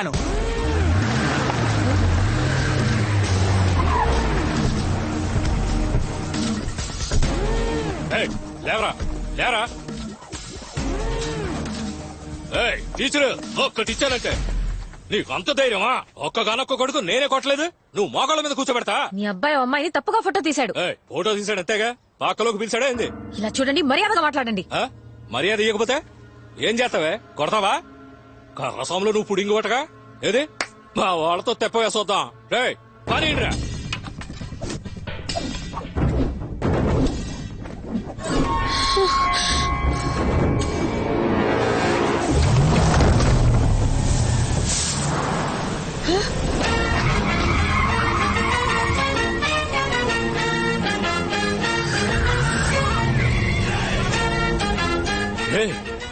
చెప్తాను. లేవరా లేవరా. టీచరు ఒక్కటిచ్చానంటే నీకు అంత ధైర్యమా? ఒక్కగానొక్క కొడుకు నేనే కొట్టలేదు, నువ్వు మోకాళ్ళ మీద కూర్చోబెడతా? మీ అబ్బాయి అమ్మాయిని తప్పుగా ఫోటో తీశాడు. ఫోటో తీసాడు అంతేగా, పాకలోకి పిలిచాడా ఏంది? ఇలా చూడండి, మర్యాదగా మాట్లాడండి. మర్యాద ఇవ్వకపోతే ఏం చేస్తావే? కొడతావా? కర్రసంలో నువ్వు పుడింగి కొట్టగా ఏది మా వాళ్ళతో తెప్పవేసొద్దాం. రే పని రా.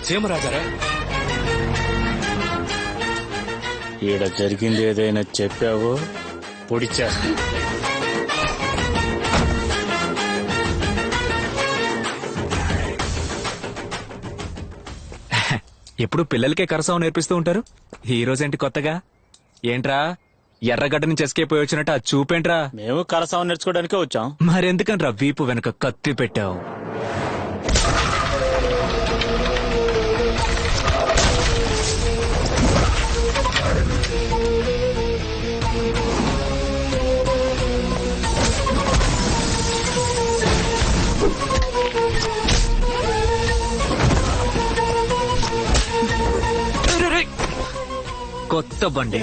సీమరాజారా, ఈడ జరిగింది ఏదైనా చెప్పావో పొడిచేస్తా. ఎప్పుడు పిల్లలకే కరసావం నేర్పిస్తూ ఉంటారు, ఈ రోజేంటి కొత్తగా? ఏంట్రా ఎర్రగడ్డ నుంచి ఎస్కేపోయి వచ్చినట్టు ఆ చూపేంట్రా? మేము కరసావం నేర్చుకోవడానికే వచ్చాం. మరెందుకంట్రా వీపు వెనక కత్తి పెట్టావు? కొత్త బండి.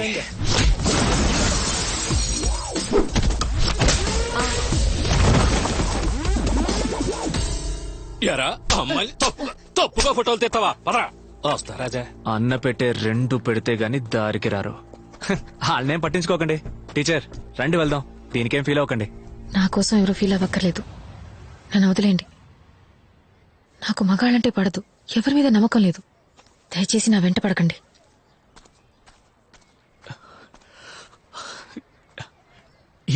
ఎరా అమ్మాయి తప్పుగా ఫోటోలు తెస్తావా? పదరా వస్తా రాజా. అన్న పెట్టే రెండు పెడితే గాని దారికి రారు. వాళ్ళనేం పట్టించుకోకండి. టీచర్ రండి వెళ్దాం, దీనికేం ఫీల్ అవ్వకండి. నా కోసం ఎవరు ఫీల్ అవ్వక్కర్లేదు, నన్ను వదిలేండి. నాకు మగాళ్ళంటే పడదు, ఎవరి మీద నమ్మకం లేదు. దయచేసి నా వెంట పడకండి.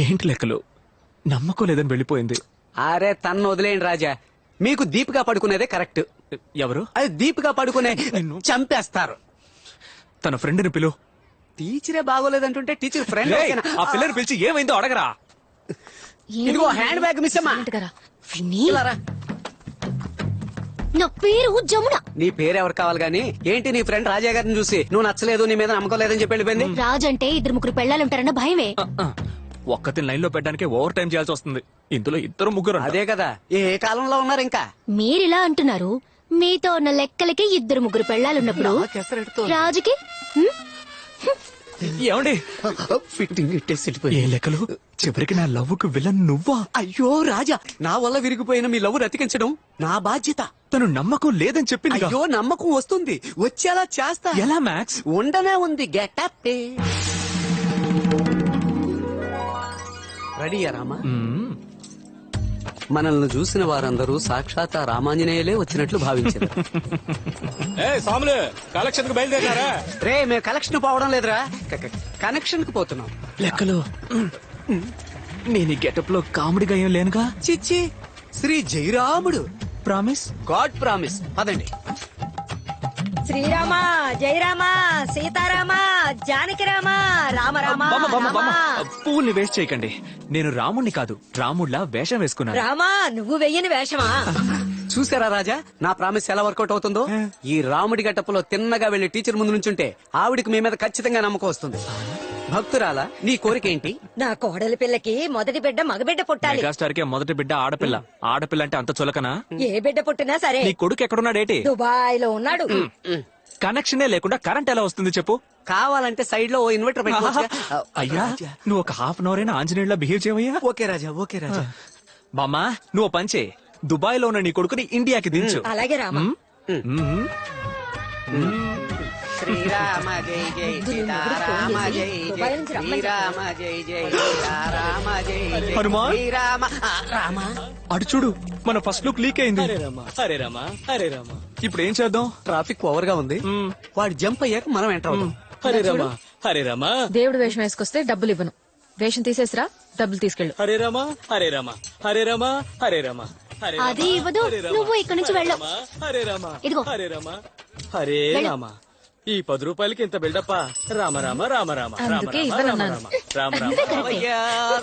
ఏంటి లెక్కలు? నమ్మకం లేదని వెళ్ళిపోయింది. అరే తన్ను వదిలేయండి రాజా, మీకు దీపిగా పడుకునేదే కరెక్ట్. ఎవరు? అది దీపిగా పడుకునే చంపేస్తారు. తన ఫ్రెండ్ని పిలు. టీచరే బాగోలేదంటుంటే టీచర్ ఫ్రెండ్. ఆ పిల్లని పిలిచి ఏమైందో అడగరా. ఇదిగో హ్యాండ్ బ్యాగ్ మిస్ అమ్మా. ఇలా రా. నా పేరు జమున. నీ పేరు ఎవరు కావాలి గానీ ఏంటి నీ ఫ్రెండ్ రాజా గారిని చూసి నువ్వు నచ్చలేదు, నీ మీద నమ్మకం లేదని చెప్పి వెళ్ళిపోయింది. రాజ్ అంటే 2-3 పెళ్ళాలుంటారన్న భయమే. ఒక్కతిని లైన్ లో పెట్టడానికి ఓవర్ టైం చేయాల్సి వస్తుంది. ఇందులో 2-3. అదే కదా, ఏ కాలంలో ఉన్నారు ఇంకా. మీరిలా అంటున్నారు, మీతో ఉన్న లెక్కలకి 2-3 పెళ్ళాలున్నప్పుడు రాజుకి ఏమండి ఫిట్టింగ్ ఇట్టేసి ఏ లెక్కలు? చివరికి నా లవ్వుకు విలన్ నువ్వా? అయ్యో రాజా, నా వల్ల విరిగిపోయిన మీ లవ్ రతికించడం నా బాధ్యత. తను నమ్మకం లేదని చెప్పింది. అయ్యో నమ్మకం వస్తుంది, వచ్చేలా చేస్తా. ఎలా మ్యాక్స్? ఉండనే ఉంది. గెటప్ రెడీయా రామా? మనల్ని చూసిన వారందరూ సాక్షాత్ రామాంజనేయులే వచ్చినట్లు భావించారు. సాములు కలెక్షన్ కు బయలుదేరారా? రే మేము కలెక్షన్ పోవడం లేదురా, కనెక్షన్ కు పోతున్నాం. లెక్కలు నేను ఈ గెటప్ లో కామెడీగా ఏం లేనుగా. చిచ్చి, Shri Jayaramudu. Promise? God promise. పదండి. శ్రీరామ జయరామ సీతారామ జానకి రామ రామ రామ పువ్వుల్ని వేస్ట్ చేయకండి. నేను రాముణ్ణి కాదు, రాముడిలా వేషం వేసుకున్నాను. రామా, నువ్వు వెయ్యని వేషమా? చూసారా రాజా, నా ప్రామిస్ ఎలా వర్కౌట్ అవుతుందో. ఈ రాముడి గట్టపులో తిన్నగా వెళ్లి టీచర్ ముందు నుంచుంటే ఆవిడికి మీ మీద ఖచ్చితంగా నమ్మకం వస్తుంది. భక్తురాలా, నీ కోరిక ఏంటి? నా కోడలి పిల్లకి మొదటి బిడ్డ మగబిడ్డ పుట్టాలి. మెగాస్టార్ కే మొదటి బిడ్డ ఆడపిల్ల. ఆడపిల్ల అంటే అంత చులకనా? ఏ బిడ్డ పుట్టినా సరే. నీ కొడుకు ఎక్కడున్నాడేటి? దుబాయ్ లో ఉన్నాడు. కనెక్షనే లేకుండా కరెంట్ ఎలా వస్తుంది చెప్పు? కావాలంటే సైడ్ లో ఓ ఇన్వర్టర్ పెట్టుకోవచ్చు. అయ్యా, నువ్వు ఒక హాఫ్ అన్ అవర్ అయినా ఆంజనేయుల్లా బిహేవ్ చేయవయ్యా. ఓకే రాజా, ఓకే రాజా. బామ్మా, నువ్వు పంచే దుబాయ్ లో ఉన్న నీ కొడుకుని ఇండియాకి దించు. అలాగే రామా. శ్రీరామ జై జై సీతారామ జై జై శ్రీరామ జై జై సీతారామ జై జై హనుమాన్. శ్రీరామ రామ. అటు చూడు, మన ఫస్ట్ లుక్ లీక్ అయింది. హరే రామ హరే రామ హరే రామ. ఇప్పుడు ఏం చేద్దాం? ట్రాఫిక్ ఓవర్ గా ఉంది, వాడు జంప్ అయ్యాక మనం ఎంటర్ అవుతాం. హరే రామ హరే రామ. దేవుడు వేషం వేసుకొస్తే డబ్బులు ఇవ్వను. వేషం తీసేసిరా, డబ్బులు తీసుకెళ్ళు. హరే రామ హరే రామ హరే రామ హరే రామ. అది ఇవ్వదు, నువ్వు ఇక్కడి నుంచి వెళ్ళవు. హరే రామ ఇదిగో. హరే రామ హరే రామ ఈ 10 రూపాయలకి ఇంత బిల్డప్పా? రామ రామ రామ రామ రామ అందుకే రామ ఇవ్వనన్నాను. రామ రామ రామయ్య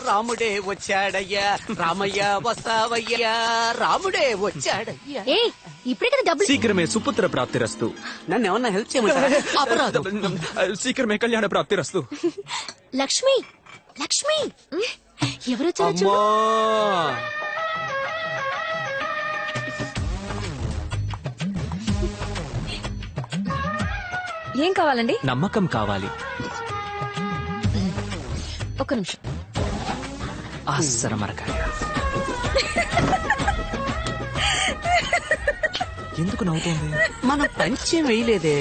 రాముడే వచ్చాడయ్యా, రామయ్య వస్తావయ్యా, రాముడే వచ్చాడయ్యా. ఏ ఇప్పుడే కదా డబ్బులు శీఘ్రమే సుపుత్ర ప్రాప్తిరస్తు. నన్ను ఏమన్నా హెల్ప్ చేయమంటారా? అపరాధం. శీఘ్రమే కళ్యాణ ప్రాప్తిరస్తు. లక్ష్మి లక్ష్మి ఎవరు వచ్చారో చూడు. అమ్మో ఏం కావాలండి? నమ్మకం కావాలి. ఒక్క నిమిషం. అస్సర మరకాయ. ఎందుకు నవ్వుతోంది? మనం పంచం వేయలేదే.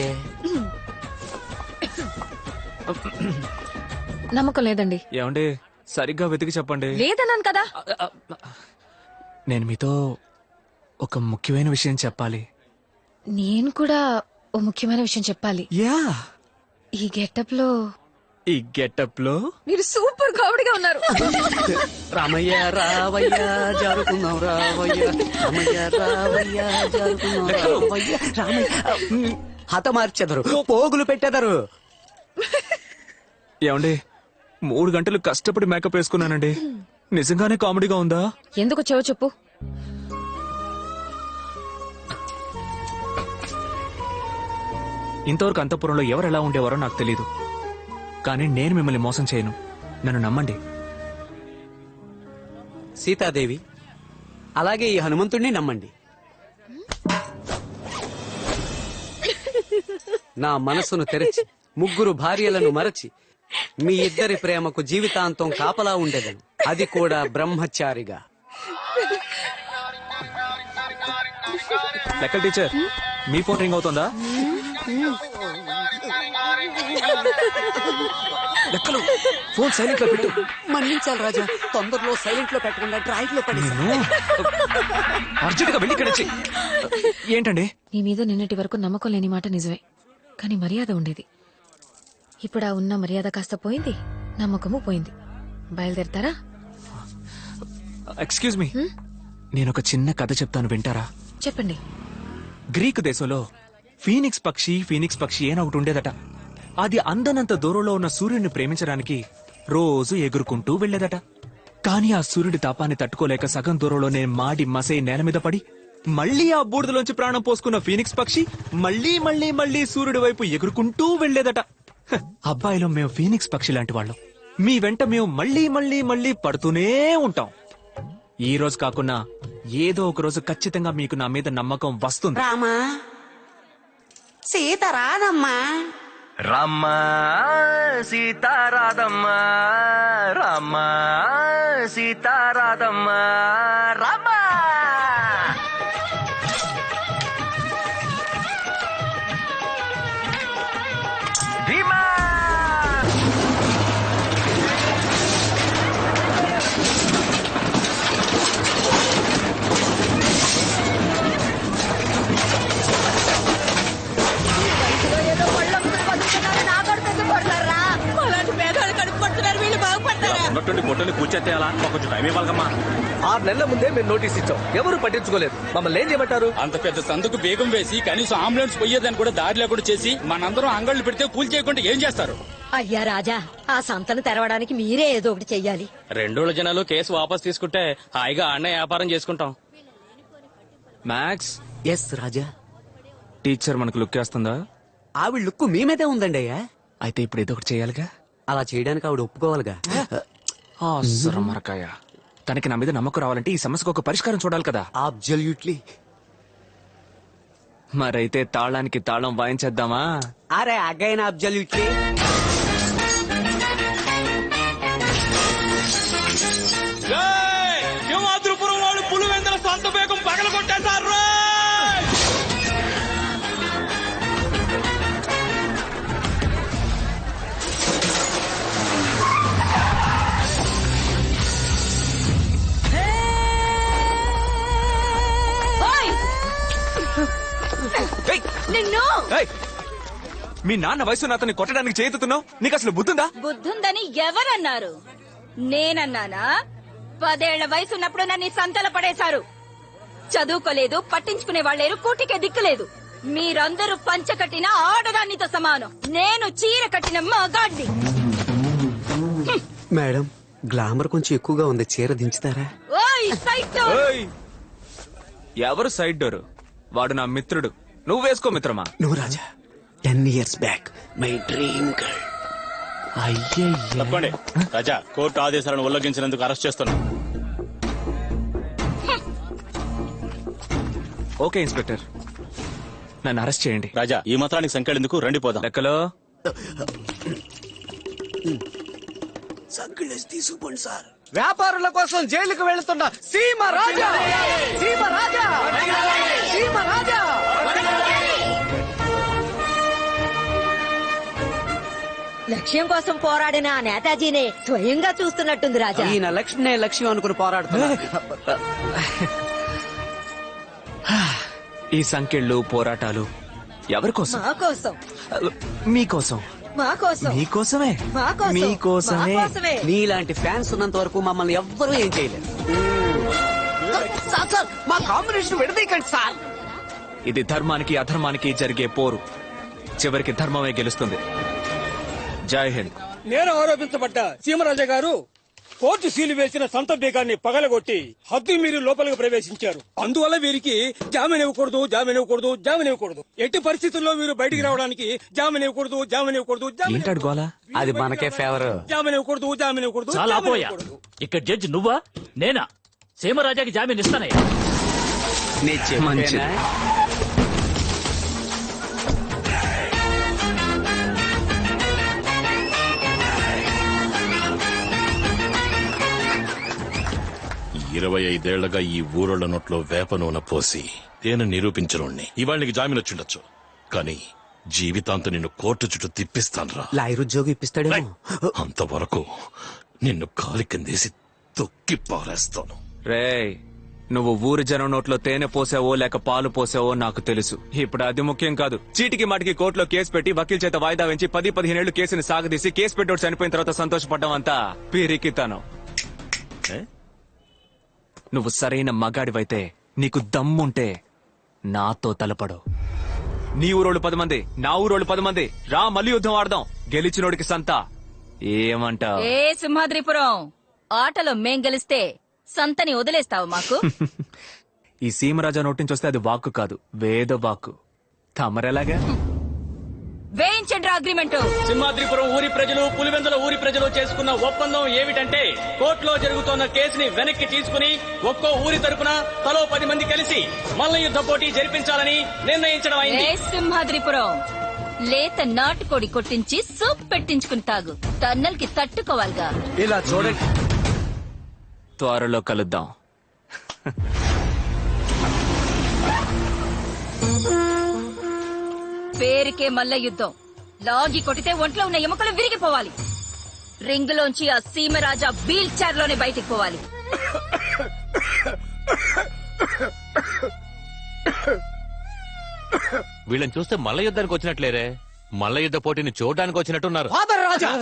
నమ్మకం లేదండి. ఏమండి సరిగ్గా వెతికి చెప్పండి. లేదన్నాను కదా. నేను మీతో ఒక ముఖ్యమైన విషయం చెప్పాలి. నేను కూడా ఓ ముఖ్యమైన విషయం చెప్పాలి. యా, ఈ గెటప్ లో ఈ గెటప్ లో మీరు సూపర్ కామెడీగా ఉన్నారు. రామయ్య రావయ్య జరుపుకుందాం రావయ్య, రామయ్య రావయ్య జరుపుకుందాం రావయ్య, రామయ్య హతమార్చెదరు, పోగులు పెట్టెదరు. ఏమండి 3 గంటలు కష్టపడి మేకప్ వేసుకున్నానండి. నిజంగానే కామెడీగా ఉందా? ఎందుకు వచ్చావో చెప్పు. ఇంతవరకు అంతఃపురంలో ఎవరు ఎలా ఉండేవారో నాకు తెలీదు, కానీ నేను మిమ్మల్ని మోసం చేయను. నన్ను నమ్మండి. సీతాదేవి అలాగే ఈ హనుమంతుణ్ణి నమ్మండి. నా మనసును తెరచి 3 భార్యలను మరచి మీ ఇద్దరి ప్రేమకు జీవితాంతం కాపలా ఉండేదను, అది కూడా బ్రహ్మచారిగా. లెక్కల టీచర్, మీ ఫోన్ రింగ్ అవుతుందా? లెక్కలు ఫోన్ సైలెంట్ లో పెట్టు. మన్నించాలి రాజా, తొందరలో సైలెంట్ లో పెట్టకుండా డ్రైవ్ లో పడి. అర్జెంట్ గా వెళ్ళి ఇక్కడ నుంచి. ఏంటండి? నీ మీద నిన్నటి వరకు నమ్మకం లేని మాట నిజమే, కానీ మర్యాద ఉండేది. ఇప్పుడు ఆ ఉన్న మర్యాద కాస్త పోయింది, నమ్మకము పోయింది. బయలుదేరతారా? ఎక్స్క్యూజ్ మీ, నేను ఒక చిన్న కథ చెప్తాను, వింటారా? చెప్పండి. గ్రీకు దేశంలో ఫీనిక్స్ పక్షి అని ఒకటి ఉండేదట. అది అందనంత దూరంలో ఉన్న సూర్యుడిని ప్రేమించడానికి రోజు ఎగురుకుంటూ వెళ్లేదట. కానీ ఆ సూర్యుడి తాపాన్ని తట్టుకోలేక సగం దూరంలోనే మాడి మసై నేల మీద పడి మళ్లీ ఆ బూడిదలోంచి ప్రాణం పోసుకున్న ఫీనిక్స్ పక్షి మళ్లీ మళ్లీ మళ్లీ సూర్యుడి వైపు ఎగురుకుంటూ వెళ్లేదట. హ, అబ్బాయిలో మేము ఫీనిక్స్ పక్షి లాంటి వాళ్ళం. మీ వెంట మేము మళ్లీ మళ్లీ మళ్లీ పడుతూనే ఉంటాం. ఈ రోజు కాకున్నా ఏదో ఒక రోజు ఖచ్చితంగా మీకు నా మీద నమ్మకం వస్తుంది. రామా సీత రాదమ్మా, రామ్మా సీతారాధమ్మా, రామ్మా సీతారాధమ్మా, రామ్మా. భీమా ఏదో పళ్ళొమ్ముకుని బతుకుతున్నారు, నా కొడుకు ఎందుకు కొడతారా? అలాంటి పేదవాళ్ళు కడుపు కొడుతున్నారు, వీళ్ళు బాగుపడతారా? ఉన్నట్టుండి పొట్టని కూర్చేయాలా? కొంచెం టైం ఇవ్వాలమ్మా. 6 నెలల ముందే మేము నోటీస్ ఇచ్చాం, ఎవరు పట్టించుకోలేదు. మమ్మల్ని ఏం చేయమంటారు? అంత పెద్ద సందుకు బేగం వేసి కనీసం అంబులెన్స్ పోయేదని కూడా దారి లేకుండా చేసి మనందరం అంగళ్ళు పెడితే కూల్ చేయకుండా ఏం చేస్తారు? అయ్యా రాజా, ఆ సంతను తెరవడానికి మీరే ఏదో ఒకటి చెయ్యాలి. 2 రోజుల జనాలు కేసు వాపస్ తీసుకుంటే హాయిగా ఆడనే వ్యాపారం చేసుకుంటాం. మ్యాక్స్, ఎస్ రాజా. టీచర్ మనకు లుక్ వేస్తుందా? ఆవిడ లుక్కు మీ మీదే ఉందండి అయ్యా. అయితే ఇప్పుడు ఏదో ఒకటి చేయాలిగా. అలా చేయడానికి ఆవిడ ఒప్పుకోవాలిగా. అస్సర మరకాయ. తనకి నా మీద నమ్మకం రావాలంటే ఈ సమస్యకు ఒక పరిష్కారం చూడాలి కదా. అబ్జల్యూట్లీ. మరైతే తాళానికి తాళం వాయించేద్దామా? అరే అగైన్ అబ్జల్యూట్లీ. సింహాద్రిపురం వాళ్ళు పులివెందుల సొంత బేగం పగల కొట్టేశారు. ఏయ్! నిన్ను ఏయ్! మీ నాన్న వయసు అతన్ని కొట్టడానికి చేతుతున్నావు, నీకు అసలు బుద్ధుందా? బుద్ధుందని ఎవరన్నారు? నేనన్నానా? 10 ఏళ్ల వయసున్నప్పుడు నన్ను సంతల పడేశారు. చదువుకోలేదు, పట్టించుకునే వాళ్ళేరు, కూటికే దిక్కులేదు. మీరందరూ పంచ కట్టిన ఆడదానితో సమానం. నేను చీర కట్టిన మగాడ్ని. మేడం గ్లామర్ కొంచెం ఎక్కువగా ఉంది, చీర దించుతారా? ఓయ్ సైడ్ డోర్. ఏయ్! ఎవరు సైడ్ డోర్? వాడు నా మిత్రుడు. నువ్వు వేసుకో మిత్రమా. నువ్వు రాజా 10 years back my dream girl. తప్పండి రాజా, కోర్టు ఆదేశాలను ఉల్లంఘించినందుకు అరెస్ట్ చేస్తున్నాం. ఓకే ఇన్స్పెక్టర్, నన్ను అరెస్ట్ చేయండి. రాజా, ఈ మాత్రానికి సంఖ్యెందుకు, రండి పోదాం. లెక్కలో తీసుకుపోండి సార్. వ్యాపారుల కోసం జైలుకు వెళుతున్న సీమ రాజా, సీమ రాజా, సీమ రాజా. లక్ష్యం కోసం పోరాడిన ఆ నేతాజీనే స్వయంగా చూస్తున్నట్టుంది రాజా. ఈయన లక్ష్మణే లక్ష్యం అనుకుని పోరాడుతున్నా. ఈ సంకెళ్ళు పోరాటాలు ఎవరి కోసం? మా కోసం, మీకోసం. మా కోసం, మీకోసమే. మా కోసం, మీకోసమే. మా కోసమే. నీలాంటి ఫ్యాన్స్ ఉన్నంత వరకు మమ్మల్ని ఎవ్వరూ ఏం చేయలేరు. సార్ సార్, మా కాంబినేషన్ విడదీయకండి సార్. ఇది ధర్మానికి అధర్మానికి జరిగే పోరు. చివరికి ధర్మమే గెలుస్తుంది. జై హింద్. నేను ఆరోపించబడ్డ సీమరాజా గారు కోర్టు సీలు వేసిన సంత బీగాన్ని పగలగొట్టి హద్దు మీరు లోపలికి ప్రవేశించారు. అందువల్ల వీరికి జామీన్ ఇవ్వకూడదు, జామీన్ ఇవ్వకూడదు, జామీన్ ఇవ్వకూడదు. ఎట్టి పరిస్థితుల్లో మీరు బయటికి రావడానికి జామీన్ ఇవ్వకూడదు, జామీన్ ఇవ్వకూడదు, జామీన్ ఏంటాడు గోలా? అది మనకే ఫేవర్. జామీన్ ఇవ్వకూడదు, జామీన్ ఇవ్వకూడదు, చాలా జామీన్ పోయా. ఇవ్వకూడదు. ఇక్కడ జడ్జి నువ్వా నేనా? సీమరాజాకి జామీన్ ఇస్తానయ్యా. నీ చెప్పేనా? ఇరవై 25 ఏళ్లగా ఈ ఊరోళ్ల నోట్లో వేప నూనె పోసి తేనె నిరూపించనుణ్ణి. ఇవాళకి జామీన్ వచ్చిండొచ్చు, కానీ జీవితాంతం నిన్ను కోర్టు చుట్టూ తిప్పిస్తానురా. లాయర్ ఉద్యోగం ఇప్పిస్తాడేమో. అంతవరకు నిన్ను కాలి కిందేసి తొక్కి పారేస్తాను. రేయ్, నువ్వు ఊరి జనం నోట్లో తేనె పోసావో లేక పాలు పోసావో నాకు తెలుసు. ఇప్పుడు అది ముఖ్యం కాదు. చీటికి మాటికి కోర్టులో కేసు పెట్టి వకీల్ చేత వాయిదా వెంచి 10-15 ఏళ్లు కేసుని సాగదీసి కేసు పెట్టోడు చనిపోయిన తర్వాత సంతోషపడ్డం అంతా పిరికితనం. నువ్వు సరైన మగాడివైతే, నీకు దమ్ముంటే నాతో తలపడు. నీ ఊరోళ్ళు 10 మంది, నా ఊరోళ్ళు 10 మంది. రా, మళ్ళీ యుద్ధం ఆడదాం. గెలిచినోడికి సంత. ఏమంటావ్? ఏ సింహాద్రిపురం ఆటలో మేం గెలిస్తే సంతని వదిలేస్తావు మాకు? ఈ సీమరాజా నోటి నుంచి వస్తే అది వాక్కు కాదు, వేద వాక్కు. తమరెలాగా? వేయించండి అగ్రిమెంట్. సింహాద్రిపురం ఊరి ప్రజలు, పులివెందుల ఊరి ప్రజలు చేసుకున్న ఒప్పందం ఏమిటంటే, కోర్టులో జరుగుతున్న కేసుని వెనక్కి తీసుకుని ఒక్కో ఊరి తరపున తలో 10 మంది కలిసి మల్ల యుద్ధ పోటీ జరిపించాలని నిర్ణయించడం ఏ అయింది. సింహాద్రిపురం లేత నాటుకోడి కొట్టించి సూప్ పెట్టించుకుని తాగు. తన్నల్కి తట్టుకోవాలిగా. ఇలా చూడండి. త్వరలో కలుద్దాం. పేరుకే మల్ల యుద్ధం. లాగి కొట్టితే ఒంట్లో ఉన్న ఎముకలు విరిగిపోవాలి. రింగులోంచి ఆ సీమరాజా వీల్ చైర్ లోనే బయటికి పోవాలి. వీళ్ళని చూస్తే మల్ల యుద్ధానికి వచ్చినట్లేరే, మల్ల యుద్ధ పోటీని చూడడానికి వచ్చినట్టున్నారు. ఫాదర్ రాజా,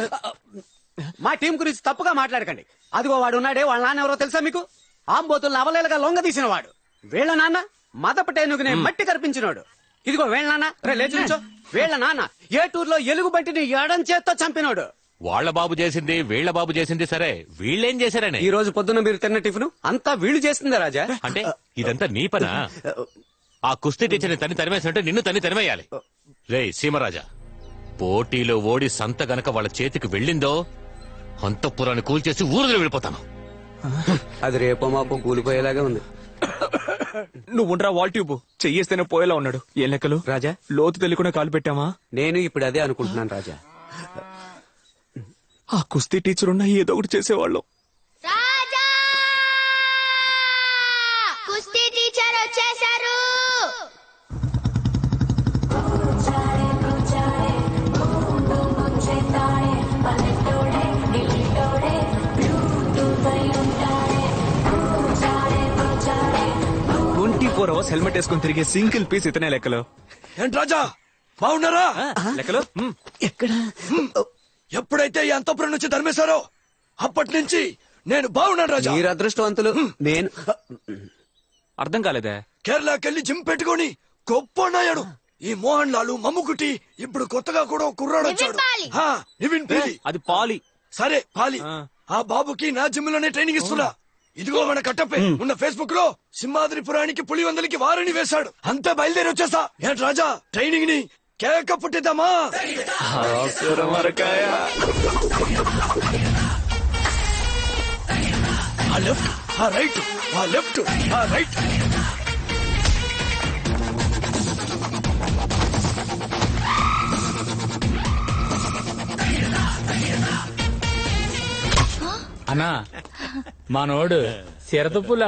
మా టీం గురించి తప్పుగా మాట్లాడకండి. అదిగో వాడు ఉన్నాడే, వాళ్ళ నాన్న ఎవరో తెలుసా మీకు? ఆంబోతుల్ని అవలేలుగా లొంగ తీసిన వాడు. వీళ్ళ నాన్న మదపటేనుగునే మట్టి కనిపించినోడు. ఇదిగో వీళ్ళ నాన్న, రే లేచి నుంచో. వీళ్ళ నాన్న ఏటూరులో ఎలుగు బంటిని ఎడం చేత్తో చంపినోడు. వాళ్ళ బాబు చేసింది, వీళ్ళ బాబు చేసింది సరే, వీళ్ళేం చేశారని? ఈ రోజు పొద్దున్న మీరు తిన్న టిఫిన్ అంతా వీళ్ళు చేస్తుందా రాజా? అంటే ఇదంతా నీ పనా? ఆ కుస్తీ టీచర్ని తని తరిమేసినట్టు నిన్ను తని తరిమేయాలి. రే సీమరాజా, పోటీలో ఓడి సంత గనక వాళ్ళ చేతికి వెళ్ళిందో అంతఃపురాన్ని కూల్చేసి ఊరులో వెళ్ళిపోతాను. అది రేపో మాపో కూలిపోయేలాగా ఉంది. నువ్వు ఉండరా వాల్ ట్యూబ్ చెయ్యేస్తేనే పోయేలా ఉన్నాడు. ఏ లెక్కలు రాజా? లోతు తెలియకుండా కాలు పెట్టామా? నేను ఇప్పుడు అదే అనుకుంటున్నాను రాజా. ఆ కుస్తీ టీచర్ ఉన్నా ఏదో ఒకటి చేసేవాళ్ళం. కుస్తీ టీచర్ వచ్చేసారు. హెల్మెట్ వేసుకుని తిరిగే సింగిల్ పీస్ ఇతనే లెక్కలు. ఏంటి రాజా బాగున్నారా? లెక్కలు ఎక్కడ? ఎప్పుడైతే ఈ అంతపురం నుంచి తరిమేశారో అప్పటి నుంచి నేను బాగున్నాను రాజా. మీరు అదృష్టవంతులు. నేను అర్థం కాలేదే. కేరళకెళ్ళి జిమ్ పెట్టుకొని గొప్ప ఉన్నాయాడు. ఈ మోహన్ లాలు మమ్ముకుటి ఇప్పుడు కొత్తగా కూడా ఒక కుర్రాడు వచ్చాడు హా, నివిన్ పీలి. అది పాలి. సరే పాలి. ఆ బాబుకి నా జిమ్ లోనే ట్రైనింగ్ ఇస్తున్నా. ఇదిగో మన కట్టపే ఉన్న ఫేస్బుక్ లో సింహాద్రిపురానికి పులివందలికి వారిని వేశాడు. అంతా బయలుదేరి వచ్చేసా. ఏంటి రాజా ట్రైనింగ్ ని కేక పుట్టిద్దామా? ఆ లెఫ్ట్ ఆ రైట్ ఆ లెఫ్ట్ ఆ రైట్. అన్నా మనోడు సిరతపుల్ల